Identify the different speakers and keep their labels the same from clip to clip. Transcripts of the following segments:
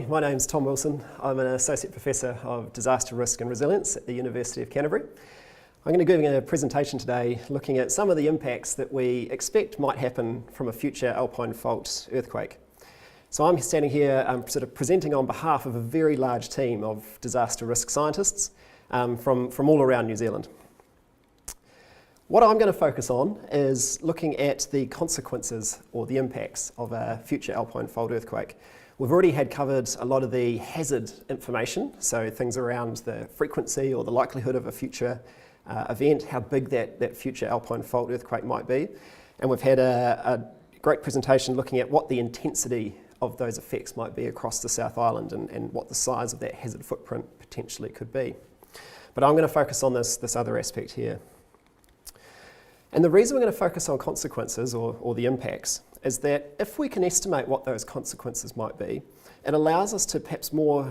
Speaker 1: My name's Tom Wilson. I'm an Associate Professor of Disaster Risk and Resilience at the University of Canterbury. I'm going to be giving a presentation today looking at some of the impacts that we expect might happen from a future Alpine Fault earthquake. So I'm standing here sort of presenting on behalf of a very large team of disaster risk scientists from all around New Zealand. What I'm going to focus on is looking at the consequences or the impacts of a future Alpine Fault earthquake. We've already had covered a lot of the hazard information, so things around the frequency or the likelihood of a future event, how big that future Alpine Fault earthquake might be. And we've had a great presentation looking at what the intensity of those effects might be across the South Island and what the size of that hazard footprint potentially could be. But I'm going to focus on this other aspect here. And the reason we're going to focus on consequences or the impacts is that if we can estimate what those consequences might be, it allows us to perhaps more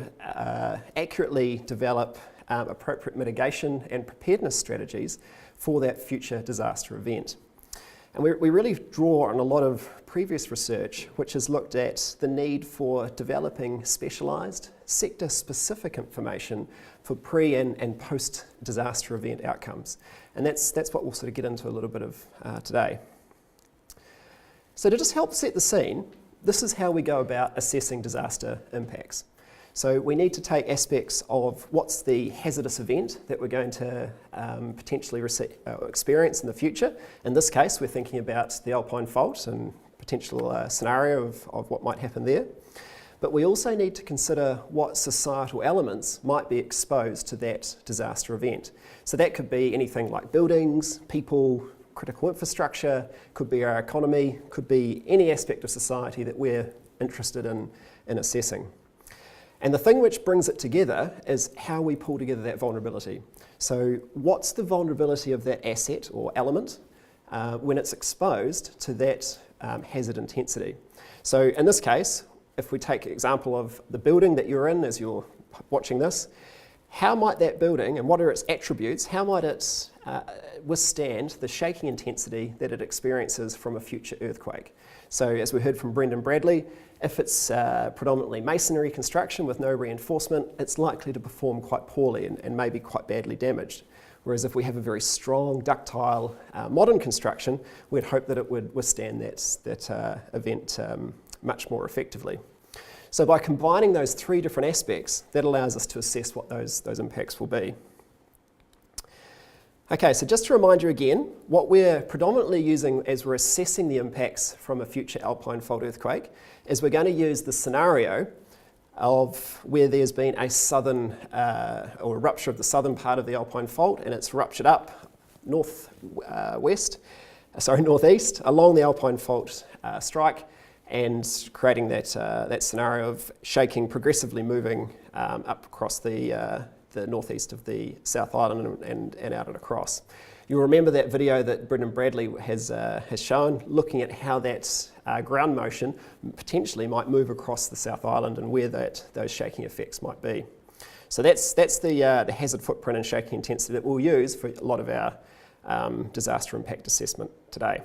Speaker 1: accurately develop appropriate mitigation and preparedness strategies for that future disaster event. And we really draw on a lot of previous research which has looked at the need for developing specialised, sector-specific information for pre- and post-disaster event outcomes. And that's what we'll sort of get into a little bit of today. So to just help set the scene, this is how we go about assessing disaster impacts. So we need to take aspects of what's the hazardous event that we're going to potentially experience in the future. In this case, we're thinking about the Alpine Fault and potential scenario of what might happen there. But we also need to consider what societal elements might be exposed to that disaster event. So that could be anything like buildings, people, critical infrastructure, could be our economy, could be any aspect of society that we're interested in assessing. And the thing which brings it together is how we pull together that vulnerability. So what's the vulnerability of that asset or element when it's exposed to that hazard intensity? So in this case, if we take an example of the building that you're in as you're watching this, how might that building, and what are its attributes, how might it withstand the shaking intensity that it experiences from a future earthquake? So as we heard from Brendan Bradley, if it's predominantly masonry construction with no reinforcement, it's likely to perform quite poorly and maybe quite badly damaged. Whereas if we have a very strong, ductile, modern construction, we'd hope that it would withstand that event much more effectively. So by combining those three different aspects, that allows us to assess what those impacts will be. Okay, so just to remind you again, what we're predominantly using as we're assessing the impacts from a future Alpine Fault earthquake is we're going to use the scenario of where there's been a southern or a rupture of the southern part of the Alpine Fault, and it's ruptured up northeast along the Alpine Fault strike, and creating that scenario of shaking progressively moving up across the northeast of the South Island and out and across. You'll remember that video that Brendan Bradley has shown, looking at how that ground motion potentially might move across the South Island and where those shaking effects might be. So that's the hazard footprint and shaking intensity that we'll use for a lot of our disaster impact assessment today.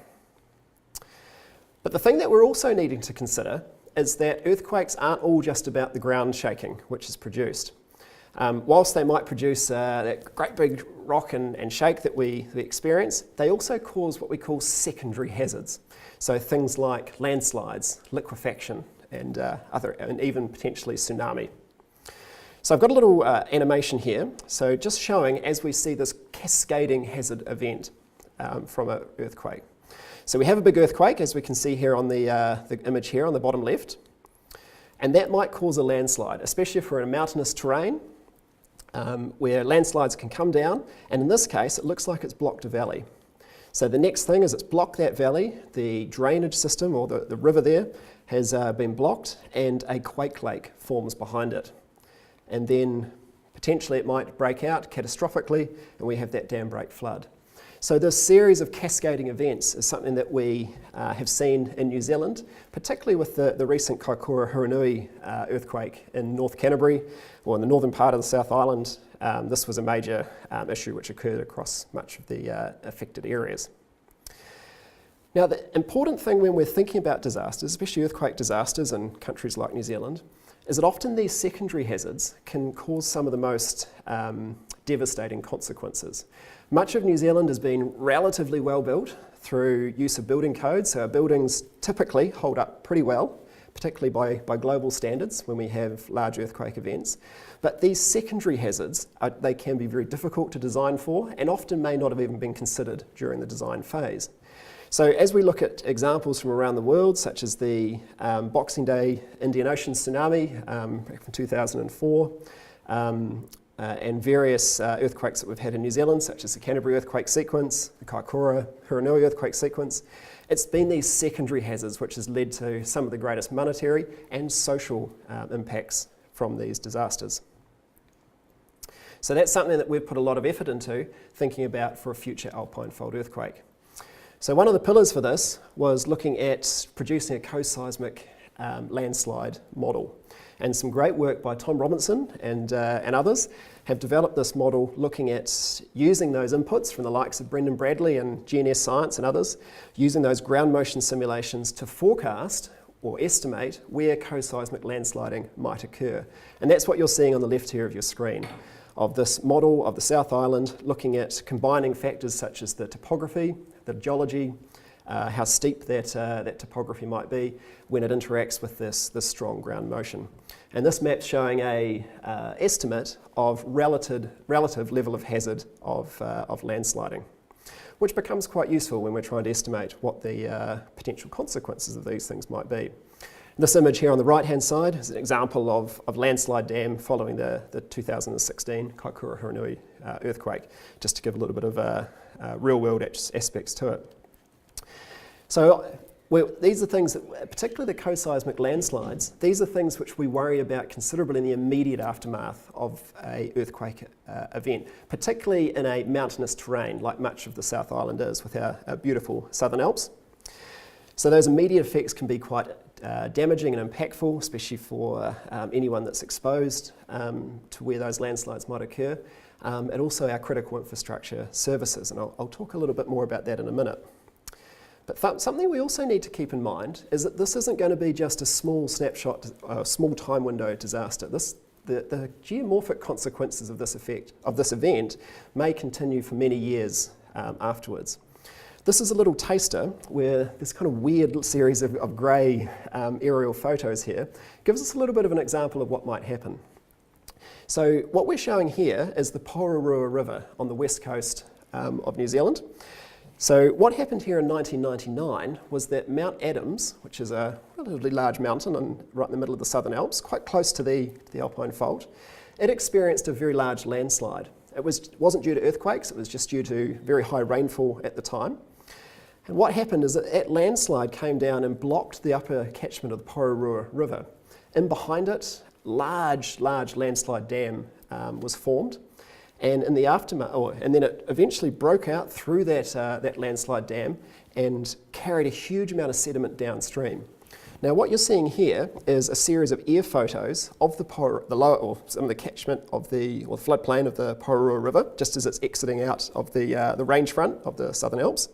Speaker 1: But the thing that we're also needing to consider is that earthquakes aren't all just about the ground shaking which is produced. Whilst they might produce that great big rock and shake that we experience, they also cause what we call secondary hazards. So things like landslides, liquefaction, and even potentially tsunami. So I've got a little animation here, so just showing as we see this cascading hazard event from an earthquake. So we have a big earthquake, as we can see here on the image here on the bottom left, and that might cause a landslide, especially if we're in a mountainous terrain where landslides can come down, and in this case it looks like it's blocked a valley. So the next thing is it's blocked that valley, the drainage system or the river there has been blocked, and a quake lake forms behind it. And then potentially it might break out catastrophically and we have that dam break flood. So this series of cascading events is something that we have seen in New Zealand, particularly with the recent Kaikoura-Huranui earthquake in North Canterbury, or in the northern part of the South Island. This was a major issue which occurred across much of the affected areas. Now, the important thing when we're thinking about disasters, especially earthquake disasters in countries like New Zealand, is that often these secondary hazards can cause some of the most devastating consequences. Much of New Zealand has been relatively well built through use of building codes, so our buildings typically hold up pretty well, particularly by global standards when we have large earthquake events. But these secondary hazards, they can be very difficult to design for and often may not have even been considered during the design phase. So as we look at examples from around the world, such as the Boxing Day Indian Ocean tsunami back from 2004, and various earthquakes that we've had in New Zealand, such as the Canterbury earthquake sequence, the Kaikoura Hurunui earthquake sequence, it's been these secondary hazards which has led to some of the greatest monetary and social impacts from these disasters. So that's something that we've put a lot of effort into thinking about for a future Alpine Fault earthquake. So one of the pillars for this was looking at producing a co-seismic landslide model. And some great work by Tom Robinson and others have developed this model looking at using those inputs from the likes of Brendan Bradley and GNS Science and others, using those ground motion simulations to forecast or estimate where co-seismic landsliding might occur. And that's what you're seeing on the left here of your screen, of this model of the South Island, looking at combining factors such as the topography, the geology, how steep that topography might be when it interacts with this strong ground motion. And this map's showing a estimate of relative level of hazard of landsliding, which becomes quite useful when we're trying to estimate what the potential consequences of these things might be. This image here on the right-hand side is an example of landslide dam following the 2016 Kaikoura Hurunui earthquake, just to give a little bit of real-world aspects to it. So these are things that, particularly the co-seismic landslides, these are things which we worry about considerably in the immediate aftermath of an earthquake event, particularly in a mountainous terrain like much of the South Island is with our beautiful Southern Alps. So those immediate effects can be quite damaging and impactful, especially for anyone that's exposed to where those landslides might occur, and also our critical infrastructure services. And I'll talk a little bit more about that in a minute. But something we also need to keep in mind is that this isn't going to be just a small snapshot, a small time window disaster. The geomorphic consequences of this event may continue for many years afterwards. This is a little taster where this kind of weird series of grey aerial photos here gives us a little bit of an example of what might happen. So what we're showing here is the Pororua River on the west coast of New Zealand. So what happened here in 1999 was that Mount Adams, which is a relatively large mountain right in the middle of the Southern Alps, quite close to the Alpine Fault, it experienced a very large landslide. It wasn't due to earthquakes, it was just due to very high rainfall at the time. And what happened is that landslide came down and blocked the upper catchment of the Pororua River. In behind it, large landslide dam was formed. And in the aftermath, and then it eventually broke out through that landslide dam and carried a huge amount of sediment downstream. Now, what you're seeing here is a series of air photos of the lower, or some of the catchment of the floodplain of the Pororua River, just as it's exiting out of the range front of the Southern Alps.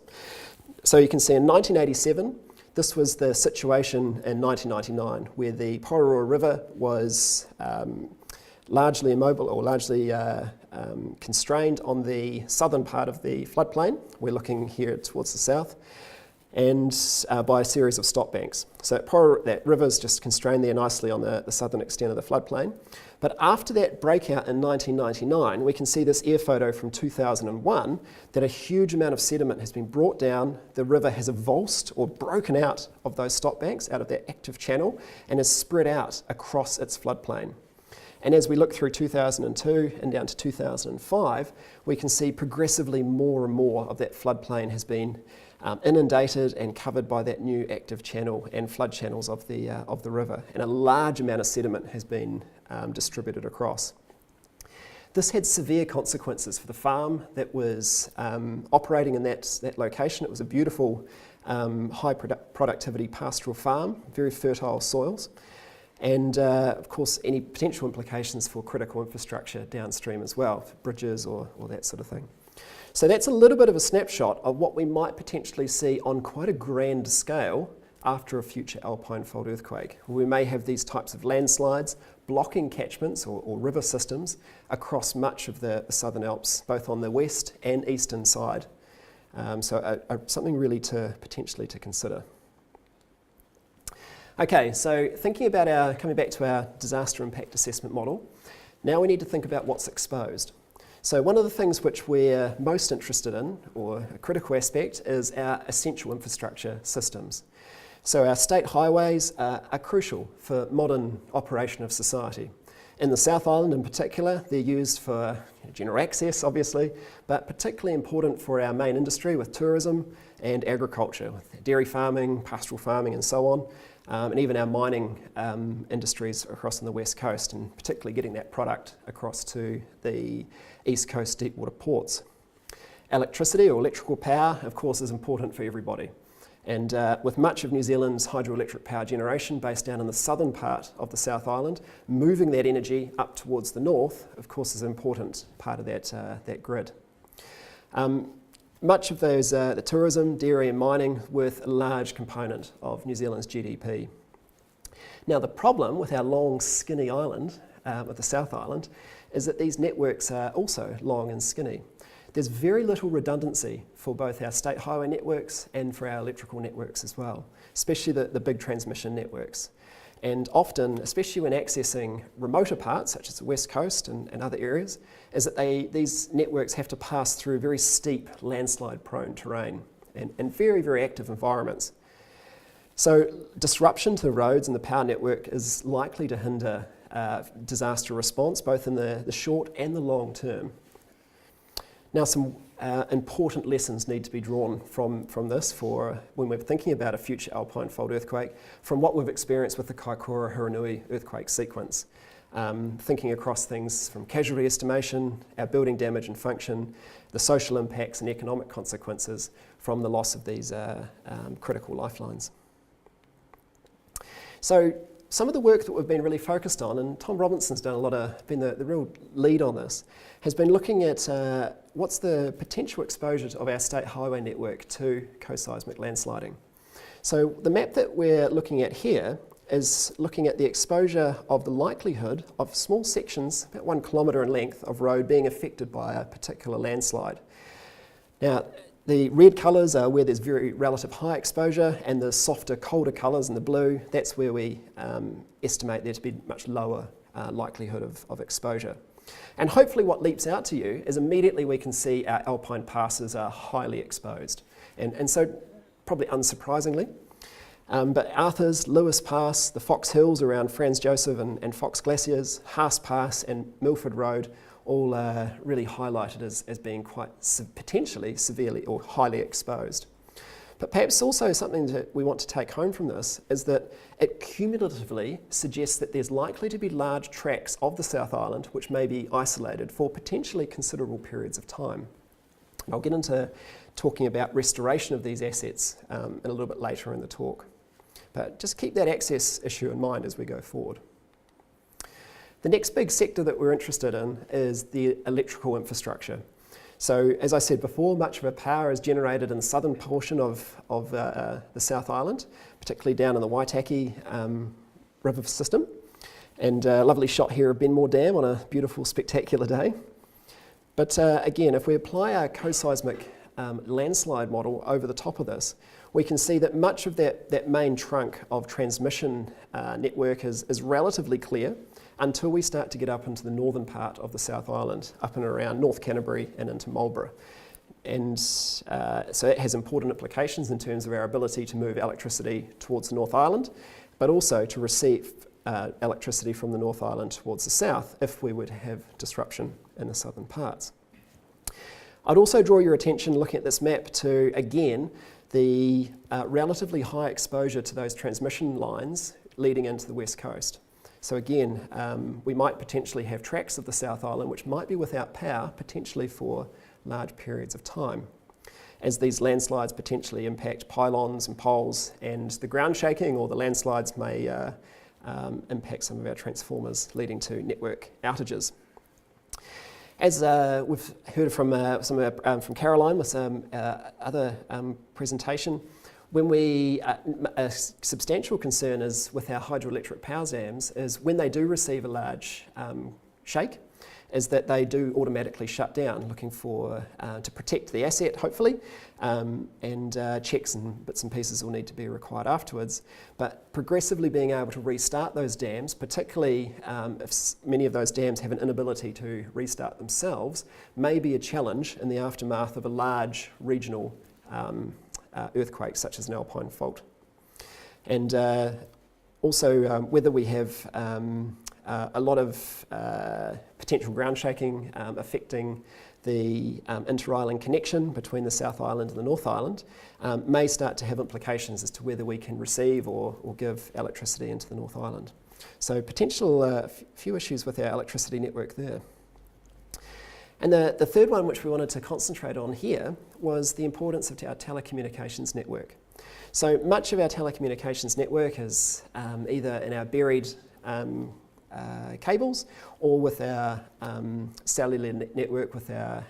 Speaker 1: So you can see in 1987, this was the situation in 1999, where the Pororua River was largely immobile or largely constrained on the southern part of the floodplain. We're looking here towards the south, and by a series of stop banks. So that river's just constrained there nicely on the southern extent of the floodplain. But after that breakout in 1999, we can see this air photo from 2001 that a huge amount of sediment has been brought down. The river has avulsed or broken out of those stop banks, out of that active channel, and has spread out across its floodplain. And as we look through 2002 and down to 2005, we can see progressively more and more of that floodplain has been inundated and covered by that new active channel and flood channels of the river. And a large amount of sediment has been distributed across. This had severe consequences for the farm that was operating in that location. It was a beautiful, high productivity pastoral farm, very fertile soils. And of course, any potential implications for critical infrastructure downstream as well, for bridges or that sort of thing. So that's a little bit of a snapshot of what we might potentially see on quite a grand scale after a future Alpine Fault earthquake. We may have these types of landslides blocking catchments or river systems across much of the Southern Alps, both on the west and eastern side. Something really potentially to consider. Okay, so coming back to our disaster impact assessment model, now we need to think about what's exposed. So one of the things which we're most interested in, or a critical aspect, is our essential infrastructure systems. So our state highways are crucial for modern operation of society. In the South Island in particular, they're used for general access, obviously, but particularly important for our main industry with tourism and agriculture, with dairy farming, pastoral farming and so on, and even our mining industries across on the west coast, and particularly getting that product across to the east coast deep water ports. Electricity or electrical power, of course, is important for everybody. And with much of New Zealand's hydroelectric power generation based down in the southern part of the South Island, moving that energy up towards the north, of course, is an important part of that grid. Much of those, the tourism, dairy and mining, worth a large component of New Zealand's GDP. Now the problem with our long skinny island, with the South Island, is that these networks are also long and skinny. There's very little redundancy for both our state highway networks and for our electrical networks as well, especially the big transmission networks. And often, especially when accessing remoter parts, such as the West Coast and other areas, is that these networks have to pass through very steep, landslide-prone terrain and very, very active environments. So disruption to the roads and the power network is likely to hinder disaster response, both in the short and the long term. Now, some important lessons need to be drawn from this for when we're thinking about a future Alpine Fault earthquake, from what we've experienced with the Kaikoura-Hurunui earthquake sequence. Thinking across things from casualty estimation, our building damage and function, the social impacts and economic consequences from the loss of these critical lifelines. So some of the work that we've been really focused on, and Tom Robinson's been the real lead on this, has been looking at what's the potential exposure of our state highway network to co-seismic landsliding. So the map that we're looking at here is looking at the exposure of the likelihood of small sections, about 1 kilometre in length, of road being affected by a particular landslide. Now, the red colours are where there's very relative high exposure, and the softer, colder colours in the blue, that's where we estimate there to be much lower likelihood of exposure. And hopefully what leaps out to you is immediately we can see our alpine passes are highly exposed. And so, probably unsurprisingly, but Arthurs, Lewis Pass, the Fox Hills around Franz Josef and Fox Glaciers, Haas Pass and Milford Road, all really highlighted as being quite potentially severely or highly exposed. But perhaps also something that we want to take home from this is that it cumulatively suggests that there's likely to be large tracts of the South Island which may be isolated for potentially considerable periods of time. And I'll get into talking about restoration of these assets a little bit later in the talk. But just keep that access issue in mind as we go forward. The next big sector that we're interested in is the electrical infrastructure. So, as I said before, much of our power is generated in the southern portion of the South Island, particularly down in the Waitaki river system. And a lovely shot here of Benmore Dam on a beautiful, spectacular day. But again, if we apply our co-seismic landslide model over the top of this, we can see that much of that main trunk of transmission network is relatively clear until we start to get up into the northern part of the South Island, up and around North Canterbury and into Marlborough. And so it has important implications in terms of our ability to move electricity towards the North Island, but also to receive electricity from the North Island towards the south if we were to have disruption in the southern parts. I'd also draw your attention, looking at this map, to, again, the relatively high exposure to those transmission lines leading into the west coast. So again, we might potentially have tracts of the South Island which might be without power, potentially for large periods of time, as these landslides potentially impact pylons and poles, and the ground shaking or the landslides may impact some of our transformers, leading to network outages. As we've heard from from Caroline with some other presentation, A substantial concern is with our hydroelectric power dams is when they do receive a large shake, is that they do automatically shut down, looking for to protect the asset, hopefully, and checks and bits and pieces will need to be required afterwards. But progressively being able to restart those dams, particularly if many of those dams have an inability to restart themselves, may be a challenge in the aftermath of a large regional earthquake such as an Alpine Fault. And also whether we have a lot of potential ground shaking affecting the inter-island connection between the South Island and the North Island may start to have implications as to whether we can receive or give electricity into the North Island. So potential few issues with our electricity network there. And the third one which we wanted to concentrate on here was the importance of our telecommunications network. So much of our telecommunications network is either in our buried cables or with our cellular network with our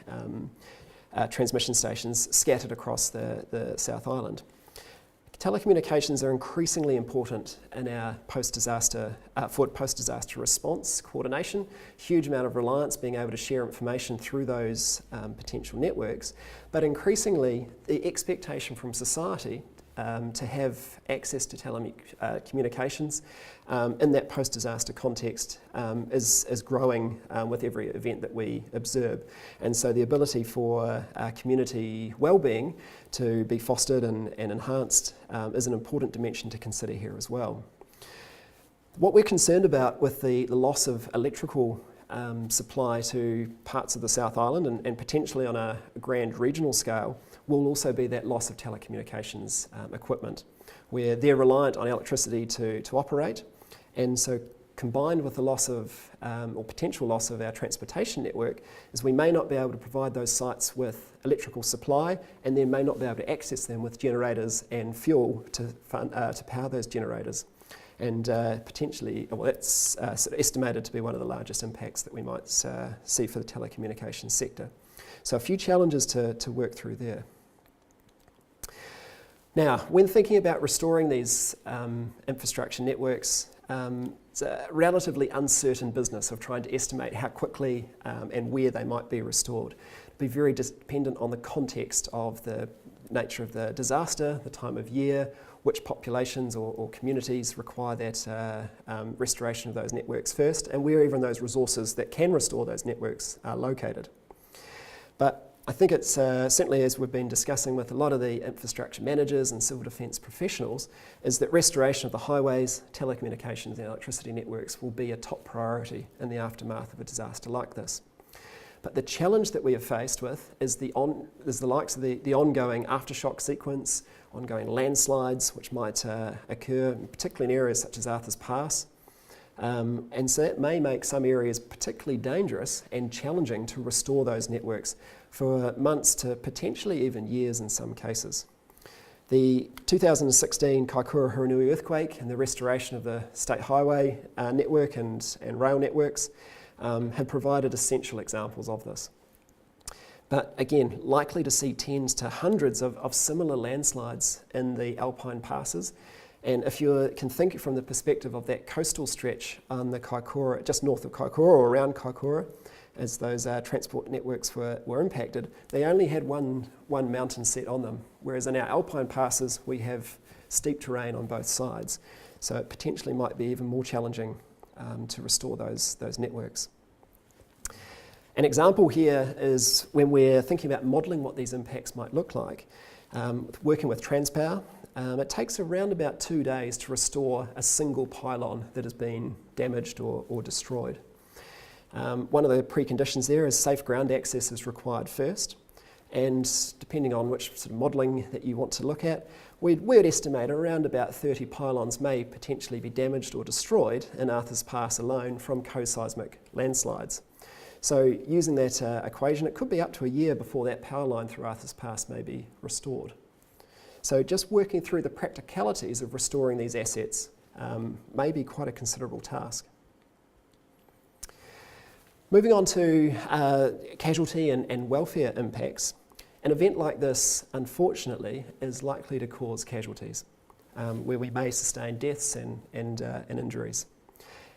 Speaker 1: transmission stations scattered across the South Island. Telecommunications are increasingly important in our post-disaster response coordination. Huge amount of reliance being able to share information through those potential networks, but increasingly the expectation from society to have access to telecommunications in that post-disaster context is growing with every event that we observe. And so the ability for community well-being to be fostered and enhanced is an important dimension to consider here as well. What we're concerned about with the loss of electrical supply to parts of the South Island and potentially on a grand regional scale will also be that loss of telecommunications equipment, where they're reliant on electricity to operate. And so combined with the loss of, or potential loss of our transportation network, is we may not be able to provide those sites with electrical supply and then may not be able to access them with generators and fuel to power those generators. And potentially, well, that's sort of estimated to be one of the largest impacts that we might see for the telecommunications sector. So a few challenges to work through there. Now, when thinking about restoring these infrastructure networks, it's a relatively uncertain business of trying to estimate how quickly and where they might be restored. It'll be very dependent on the context of the nature of the disaster, the time of year, which populations or communities require that restoration of those networks first, and where even those resources that can restore those networks are located. But I think it's certainly, as we've been discussing with a lot of the infrastructure managers and civil defence professionals, is that restoration of the highways, telecommunications and electricity networks will be a top priority in the aftermath of a disaster like this. But the challenge that we are faced with is the likes of the ongoing aftershock sequence, ongoing landslides which might occur, particularly in areas such as Arthur's Pass. And so that may make some areas particularly dangerous and challenging to restore those networks for months to potentially even years in some cases. The 2016 Kaikoura-Haranui earthquake and the restoration of the state highway network and rail networks have provided essential examples of this. But again, likely to see tens to hundreds of similar landslides in the Alpine passes. And if you can think from the perspective of that coastal stretch on the Kaikoura, just north of Kaikoura or around Kaikoura, as those transport networks were impacted, they only had one mountain set on them, whereas in our Alpine passes we have steep terrain on both sides. So it potentially might be even more challenging to restore those networks. An example here is when we're thinking about modelling what these impacts might look like, working with Transpower. It takes around about 2 days to restore a single pylon that has been damaged or destroyed. One of the preconditions there is safe ground access is required first, and depending on which sort of modelling that you want to look at, we'd estimate around about 30 pylons may potentially be damaged or destroyed in Arthur's Pass alone from co-seismic landslides. So using that equation, it could be up to a year before that power line through Arthur's Pass may be restored. So just working through the practicalities of restoring these assets may be quite a considerable task. Moving on to casualty and welfare impacts. An event like this, unfortunately, is likely to cause casualties, where we may sustain deaths and injuries,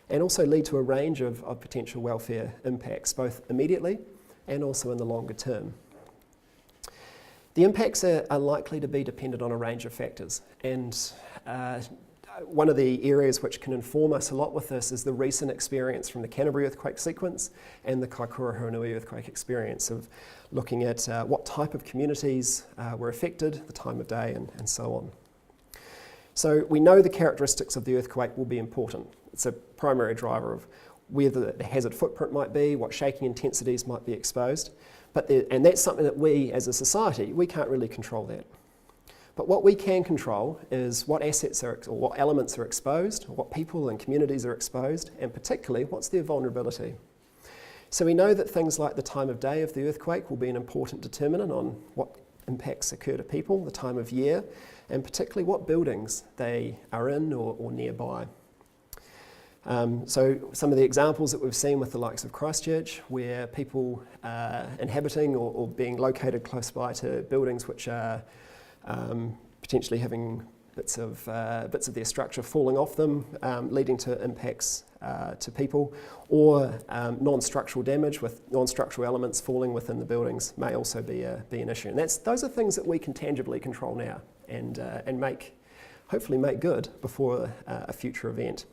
Speaker 1: and also lead to a range of potential welfare impacts, both immediately and also in the longer term. The impacts are likely to be dependent on a range of factors, and one of the areas which can inform us a lot with this is the recent experience from the Canterbury earthquake sequence and the Kaikoura-Hurunui earthquake experience of looking at what type of communities were affected, the time of day, and so on. So we know the characteristics of the earthquake will be important. It's a primary driver of where the hazard footprint might be, what shaking intensities might be exposed, and that's something that we as a society, we can't really control that. But what we can control is what assets or what elements are exposed, or what people and communities are exposed, and particularly what's their vulnerability. So we know that things like the time of day of the earthquake will be an important determinant on what impacts occur to people, the time of year, and particularly what buildings they are in or nearby. So some of the examples that we've seen with the likes of Christchurch, where people inhabiting or being located close by to buildings which are potentially having bits of their structure falling off them, leading to impacts to people, or non-structural damage with non-structural elements falling within the buildings may also be an issue. And those are things that we can tangibly control now and hopefully make good before a future event.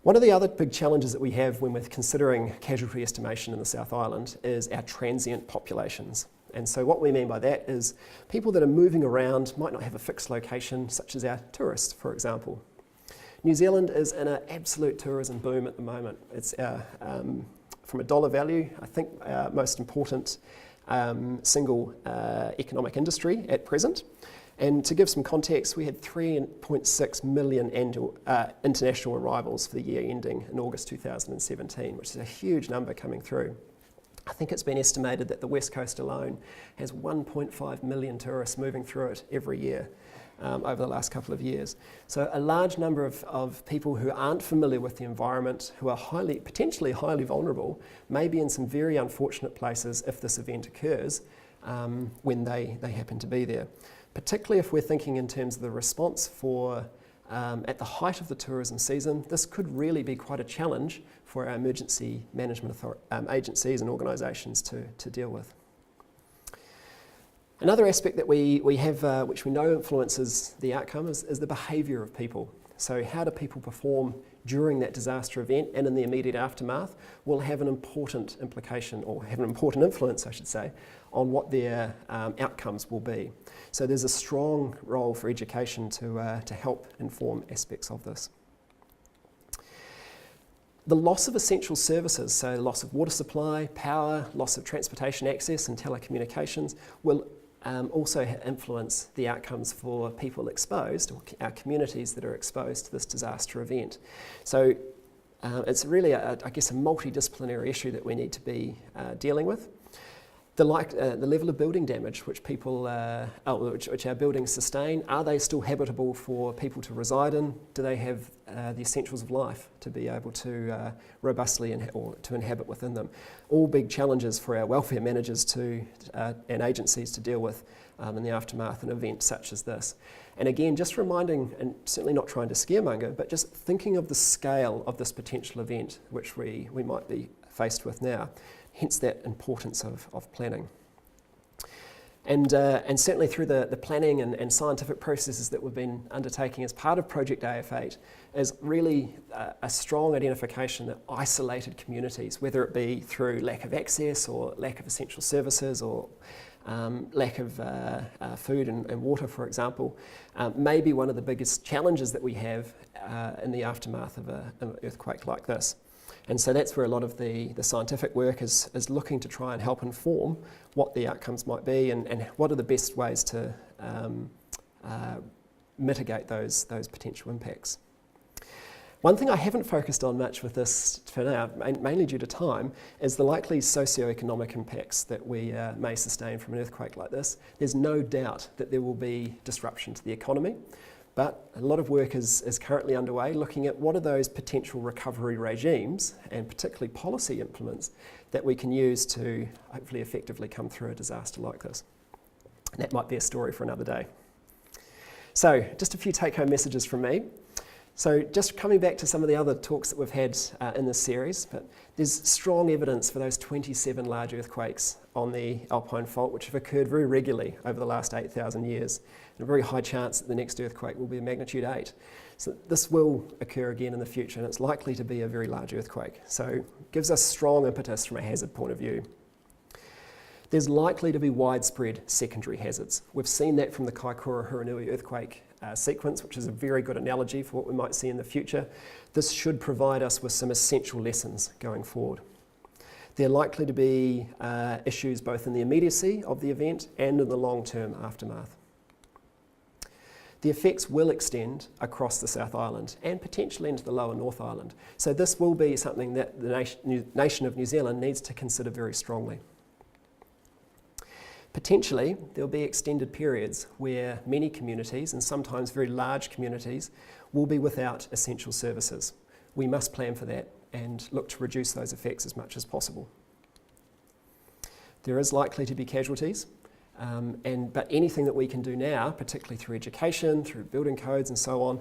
Speaker 1: One of the other big challenges that we have when we're considering casualty estimation in the South Island is our transient populations. And so what we mean by that is people that are moving around might not have a fixed location, such as our tourists, for example. New Zealand is in an absolute tourism boom at the moment. It's from a dollar value, I think our most important single economic industry at present. And to give some context, we had 3.6 million annual international arrivals for the year ending in August 2017, which is a huge number coming through. I think it's been estimated that the West Coast alone has 1.5 million tourists moving through it every year over the last couple of years. So a large number of people who aren't familiar with the environment, who are potentially highly vulnerable, may be in some very unfortunate places if this event occurs when they happen to be there. Particularly if we're thinking in terms of the response for at the height of the tourism season, this could really be quite a challenge for our emergency management agencies and organisations to deal with. Another aspect that we have, which we know influences the outcome, is the behaviour of people. So how do people perform during that disaster event and in the immediate aftermath will have an important implication, or have an important influence, I should say, on what their outcomes will be. So there's a strong role for education to help inform aspects of this. The loss of essential services, so loss of water supply, power, loss of transportation access and telecommunications, will also influence the outcomes for people exposed, or our communities that are exposed to this disaster event. So it's really, I guess, a multidisciplinary issue that we need to be dealing with. The level of building damage which which our buildings sustain, are they still habitable for people to reside in? Do they have the essentials of life to be able to robustly or to inhabit within them? All big challenges for our welfare managers and agencies to deal with in the aftermath of an event such as this. And again, just reminding, and certainly not trying to scaremonger, but just thinking of the scale of this potential event which we might be faced with now. Hence that importance of planning. And certainly through the planning and scientific processes that we've been undertaking as part of Project AF8 is really a strong identification that isolated communities, whether it be through lack of access or lack of essential services or lack of food and water, for example, may be one of the biggest challenges that we have in the aftermath of an earthquake like this. And so that's where a lot of the scientific work is looking to try and help inform what the outcomes might be and what are the best ways to mitigate those potential impacts. One thing I haven't focused on much with this for now, mainly due to time, is the likely socioeconomic impacts that we may sustain from an earthquake like this. There's no doubt that there will be disruption to the economy, But a lot of work is currently underway looking at what are those potential recovery regimes and particularly policy implements that we can use to hopefully effectively come through a disaster like this. And that might be a story for another day. So just a few take-home messages from me. So just coming back to some of the other talks that we've had in this series, but there's strong evidence for those 27 large earthquakes on the Alpine Fault, which have occurred very regularly over the last 8,000 years, and a very high chance that the next earthquake will be a magnitude 8. So this will occur again in the future, and it's likely to be a very large earthquake. So it gives us strong impetus from a hazard point of view. There's likely to be widespread secondary hazards. We've seen that from the Kaikoura-Huranui earthquake sequence, which is a very good analogy for what we might see in the future. This should provide us with some essential lessons going forward. There are likely to be issues both in the immediacy of the event and in the long-term aftermath. The effects will extend across the South Island and potentially into the lower North Island. So this will be something that the nation of New Zealand needs to consider very strongly. Potentially, there will be extended periods where many communities, and sometimes very large communities, will be without essential services. We must plan for that and look to reduce those effects as much as possible. There is likely to be casualties, but anything that we can do now, particularly through education, through building codes and so on,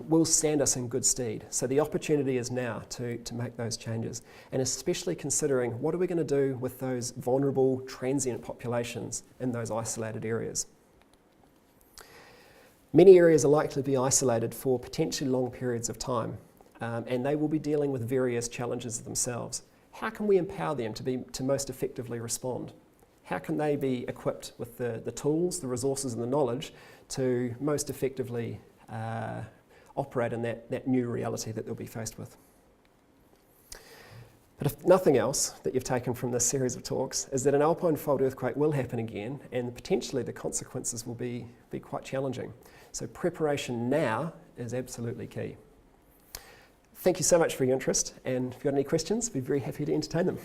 Speaker 1: will stand us in good stead. So the opportunity is now to make those changes, and especially considering what are we going to do with those vulnerable transient populations in those isolated areas. Many areas are likely to be isolated for potentially long periods of time, and they will be dealing with various challenges themselves. How can we empower them to most effectively respond? How can they be equipped with the tools, the resources and the knowledge to most effectively operate in that new reality that they'll be faced with? But if nothing else that you've taken from this series of talks is that an Alpine Fault earthquake will happen again, and potentially the consequences will be quite challenging. So preparation now is absolutely key. Thank you so much for your interest, and if you've got any questions, I'd be very happy to entertain them.